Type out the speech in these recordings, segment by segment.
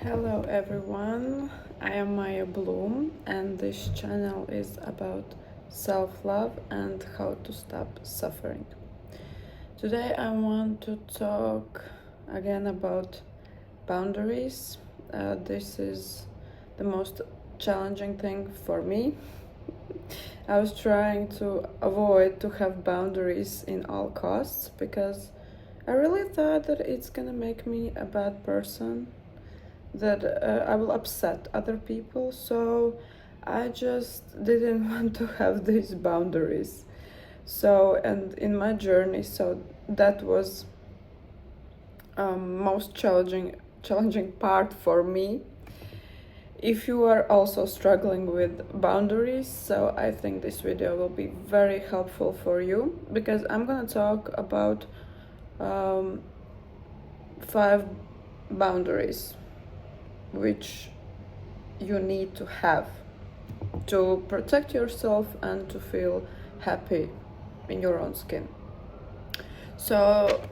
Hello everyone, I am Maya Bloom and this channel is about self-love and how to stop suffering. Today I want to talk again about boundaries. This is the most challenging thing for me. I was trying to avoid to have boundaries in all costs because I really thought that it's gonna make me a bad person, that I will upset other people, so I just didn't want to have these boundaries. So, and in my journey, so that was most challenging part for me. If you are also struggling with boundaries, so I think this video will be very helpful for you because I'm gonna talk about 5 boundaries which you need to have to protect yourself and to feel happy in your own skin. So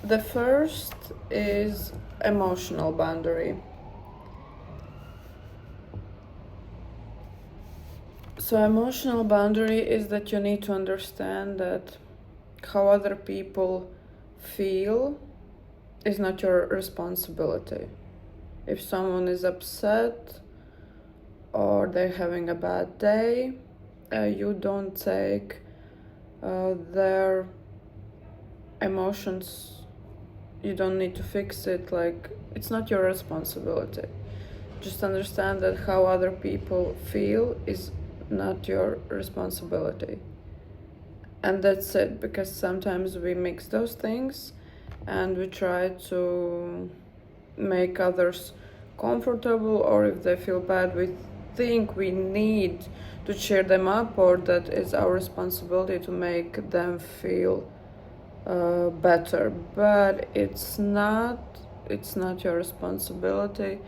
the first is emotional boundary. So emotional boundary is that you need to understand that how other people feel is not your responsibility. If someone is upset or they're having a bad day, you don't take their emotions, you don't need to fix it. Like, it's not your responsibility. Just understand that how other people feel is not your responsibility, and that's it. Because sometimes we mix those things and we try to make others comfortable, or if they feel bad, we think we need to cheer them up, or that is our responsibility to make them feel better. But it's not your responsibility.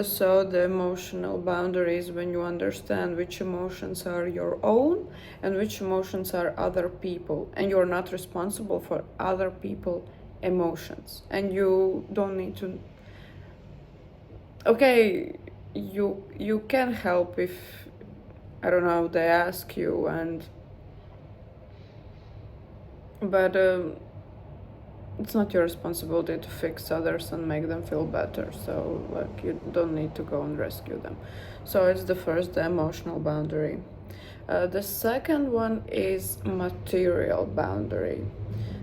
So the emotional boundaries, when you understand which emotions are your own and which emotions are other people, and you're not responsible for other people emotions, and you don't need to. Okay, you can help if, I don't know, they ask you, and but it's not your responsibility to fix others and make them feel better. So, like, you don't need to go and rescue them. So it's the first, the emotional boundary. The second one is material boundary.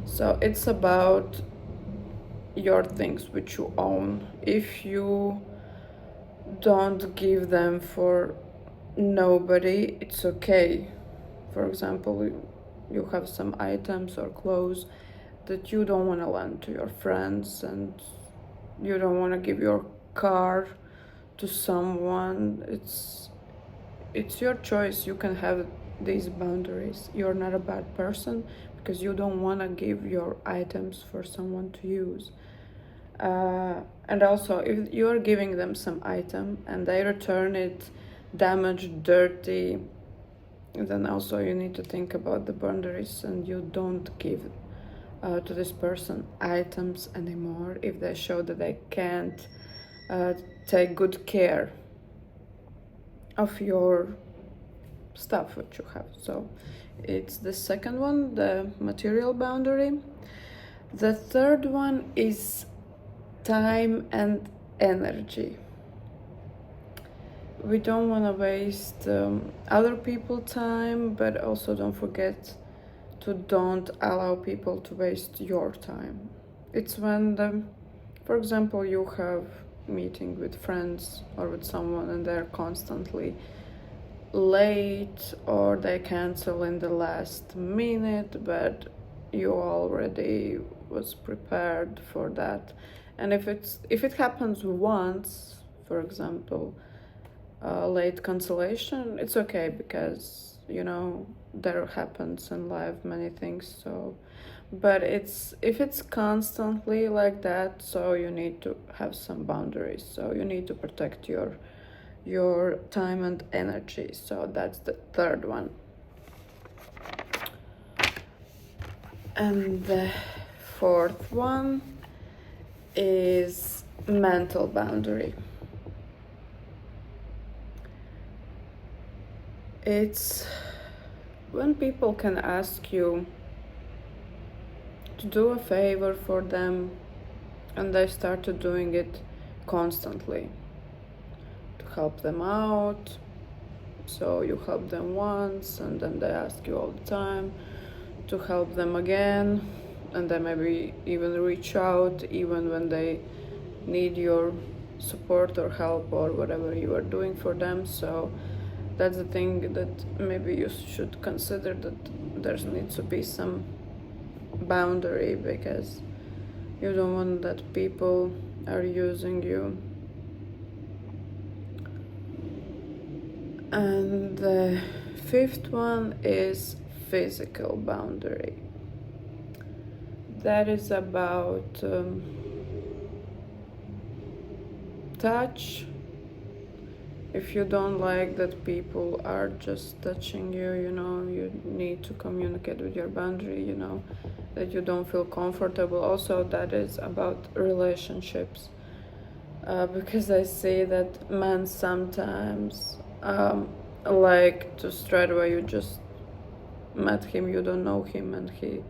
So it's about your things which you own. If you don't give them for nobody, it's okay. For example, you have some items or clothes that you don't want to lend to your friends, and you don't want to give your car to someone. It's your choice. You can have these boundaries. You're not a bad person because you don't want to give your items for someone to use. And also, if you are giving them some item and they return it damaged, dirty, then also you need to think about the boundaries, and you don't give to this person items anymore if they show that they can't take good care of your stuff which you have. So it's the second one, the material boundary. The third one is time and energy. We don't want to waste other people's time, but also don't forget to don't allow people to waste your time. It's when for example, you have meeting with friends or with someone and they're constantly late, or they cancel in the last minute, but you already was prepared for that. And if it happens once, for example, late cancellation, it's okay, because there happens in life many things. So, but if it's constantly like that, so you need to have some boundaries. So you need to protect your time and energy. So that's the third one. And the fourth one is mental boundary. It's when people can ask you to do a favor for them and they started doing it constantly to help them out. So you help them once and then they ask you all the time to help them again, and they maybe even reach out even when they need your support or help or whatever you are doing for them. So that's the thing that maybe you should consider, that there needs to be some boundary, because you don't want that people are using you. And the fifth one is physical boundary. That is about touch. If you don't like that people are just touching you, you need to communicate with your boundary, that you don't feel comfortable. Also, that is about relationships. Because I see that men sometimes like to straight away, you just met him, you don't know him, and he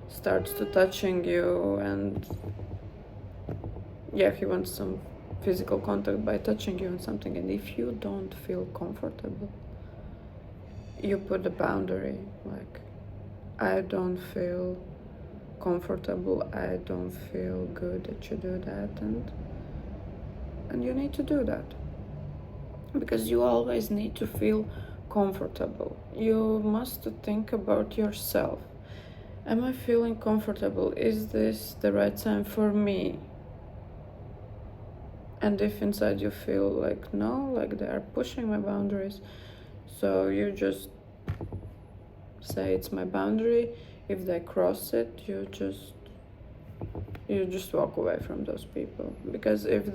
starts to touching you, and he wants some physical contact by touching you and something. And if you don't feel comfortable, you put a boundary, like, I don't feel comfortable, I don't feel good that you do that, and you need to do that, because you always need to feel comfortable. You must think about yourself. Am I feeling comfortable? Is this the right time for me? And if inside you feel like no, like they are pushing my boundaries, so you just say it's my boundary. If they cross it, you just walk away from those people. Because if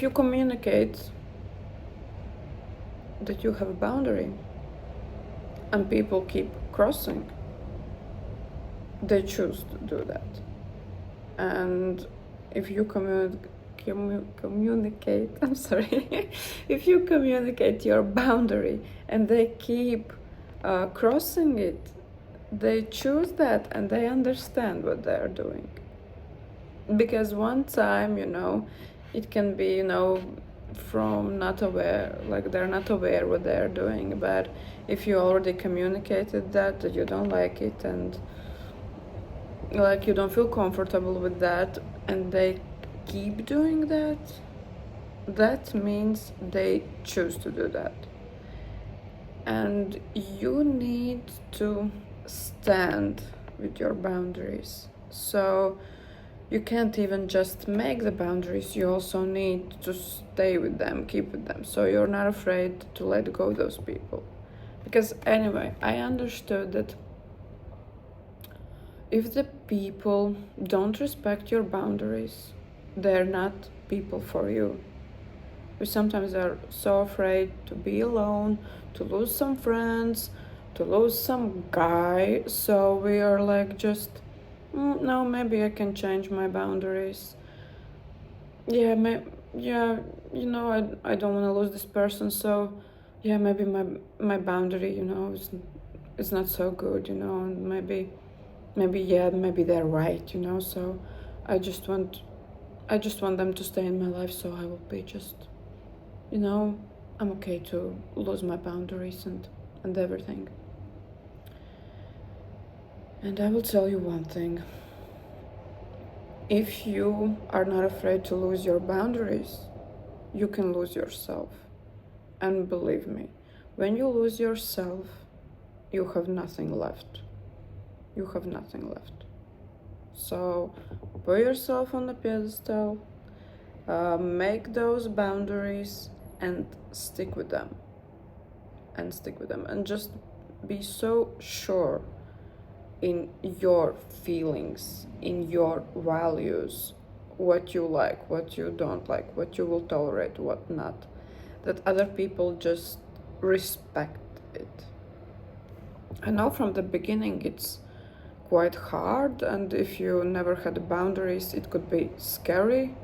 you communicate that you have a boundary and people keep crossing, they choose to do that. And if you communicate, I'm sorry, if you communicate your boundary and they keep crossing it, they choose that and they understand what they're doing. Because one time, it can be, from not aware, like they're not aware what they're doing. But if you already communicated that you don't like it, and like you don't feel comfortable with that, and they keep doing that, that means they choose to do that. And you need to stand with your boundaries. So you can't even just make the boundaries, you also need to stay with them, keep with them, so you're not afraid to let go of those people. Because anyway, I understood that if the people don't respect your boundaries, they're not people for you. We sometimes are so afraid to be alone, to lose some friends, to lose some guy, so we are like just no, maybe I can change my boundaries. I don't want to lose this person, so maybe my boundary, is not so good, and maybe they're right, so I just want them to stay in my life, so I will be just, I'm okay to lose my boundaries and everything. And I will tell you one thing. If you are not afraid to lose your boundaries, you can lose yourself. And believe me, when you lose yourself, you have nothing left. You have nothing left. So put yourself on the pedestal, make those boundaries and stick with them. And just be so sure in your feelings, in your values, what you like, what you don't like, what you will tolerate, what not, that other people just respect it. I know from the beginning it's quite hard, and if you never had boundaries, it could be scary.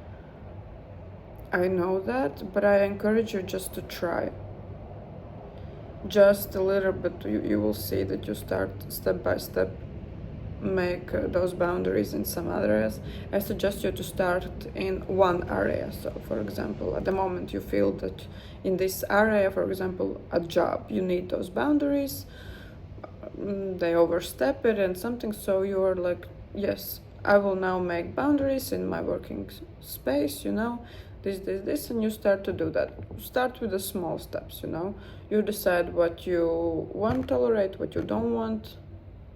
I know that, but I encourage you just to try. Just a little bit, you will see that you start step by step make those boundaries in some areas. I suggest you to start in one area. So for example, at the moment you feel that in this area, for example, a job, you need those boundaries, they overstep it and something, so you are like, yes, I will now make boundaries in my working space, this, and you start to do that. Start with the small steps, you decide what you want to tolerate, what you don't want,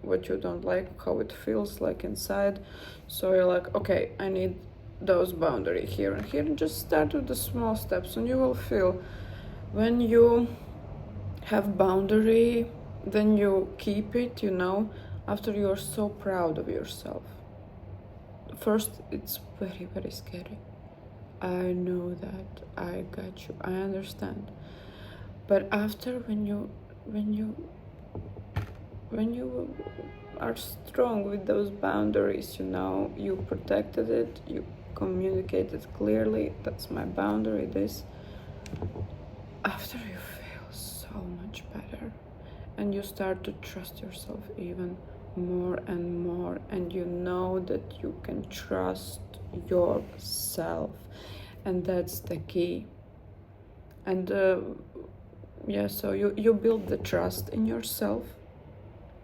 what you don't like, how it feels like inside. So you're like, okay, I need those boundaries here and here. Just start with the small steps, and you will feel when you have boundary, then you keep it, after you're so proud of yourself. First, it's very, very scary. I know that. I got you. I understand. But after, when you are strong with those boundaries, you protected it, you communicated clearly, that's my boundary, this, after you feel so much better, and you start to trust yourself even more and more, and you know that you can trust yourself, and that's the key. And so you build the trust in yourself,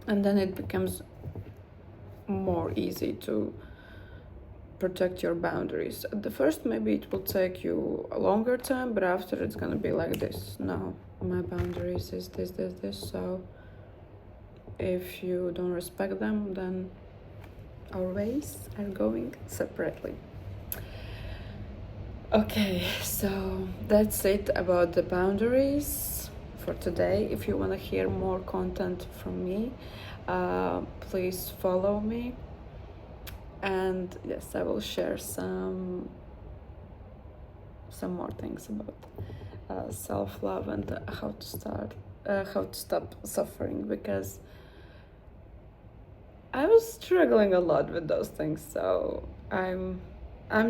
and then it becomes more easy to protect your boundaries. At the first, maybe it will take you a longer time, but after it's gonna be like this. No, my boundaries is this. So if you don't respect them, then our ways are going separately. Okay, so that's it about the boundaries for today. If you want to hear more content from me, please follow me, and yes, I will share some more things about self-love and how to stop suffering, because I was struggling a lot with those things. So I'm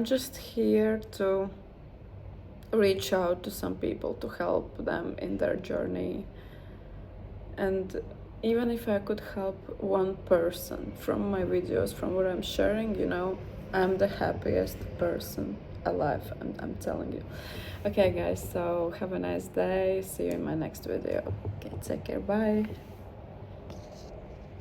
just here to reach out to some people to help them in their journey. And even if I could help one person from my videos, from what I'm sharing, I'm the happiest person alive, I'm telling you. Okay guys, so have a nice day. See you in my next video. Okay, take care, bye.